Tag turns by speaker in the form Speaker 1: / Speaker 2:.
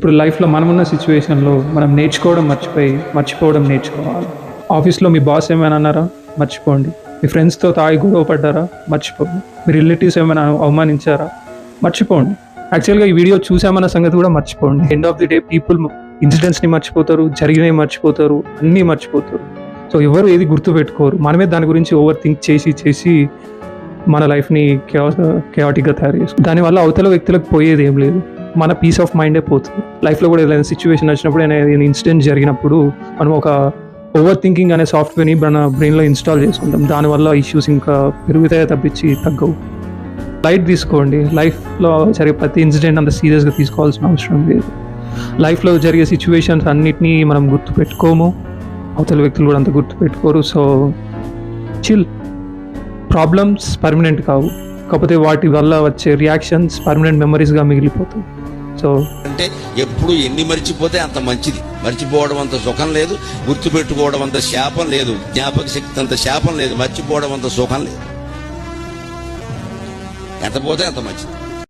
Speaker 1: ఇప్పుడు లైఫ్లో మనమున్న సిచ్యువేషన్లో మనం మర్చిపోవడం నేర్చుకోవాలి. ఆఫీస్లో మీ బాస్ ఏమైనా అన్నారా? మర్చిపోండి. మీ ఫ్రెండ్స్తో తాగి గొడవ పడ్డారా? మర్చిపోండి. మీ రిలేటివ్స్ ఏమైనా అవమానించారా? మర్చిపోండి. యాక్చువల్గా ఈ వీడియో చూసామన్న సంగతి కూడా మర్చిపోండి. End of the day people ఇన్సిడెంట్స్ని మర్చిపోతారు, జరిగినవి మర్చిపోతారు, అన్నీ మర్చిపోతారు. సో ఎవరు ఏది గుర్తుపెట్టుకోరు. మనమే దాని గురించి ఓవర్ థింక్ చేసి మన లైఫ్ని కేయాటిక్గా తయారు చేసుకుంటాం. దానివల్ల అవతల వ్యక్తులకు పోయేది ఏం లేదు, మన పీస్ ఆఫ్ మైండే పోతుంది. లైఫ్లో కూడా ఏదైనా సిచ్యువేషన్ వచ్చినప్పుడు, ఏదైనా ఇన్సిడెంట్ జరిగినప్పుడు మనం ఒక ఓవర్ థింకింగ్ అనే సాఫ్ట్వేర్ని మన బ్రెయిన్లో ఇన్స్టాల్ చేసుకుంటాం. దానివల్ల ఇష్యూస్ ఇంకా పెరుగుతాయో తప్పించి తగ్గవు. లైట్ తీసుకోండి. లైఫ్లో జరిగే ప్రతి ఇన్సిడెంట్ అంత సీరియస్గా తీసుకోవాల్సిన అవసరం లేదు. లైఫ్లో జరిగే సిచ్యువేషన్స్ అన్నిటినీ మనం గుర్తుపెట్టుకోము, అవతల వ్యక్తులు కూడా అంత గుర్తుపెట్టుకోరు. So chill. ప్రాబ్లమ్స్ పర్మనెంట్ కావు, కాకపోతే వాటి వల్ల వచ్చే రియాక్షన్స్ పర్మనెంట్ మెమరీస్గా మిగిలిపోతాయి. సో
Speaker 2: అంటే ఎప్పుడు ఎన్ని మర్చిపోతే అంత మంచిది. మర్చిపోవడం అంత సుఖం లేదు, గుర్తుపెట్టుకోవడం అంత శాపం లేదు, జ్ఞాపక శక్తి అంత శాపం లేదు, మర్చిపోవడం అంత సుఖం లేదు. ఎంత పోతే అంత మంచిది.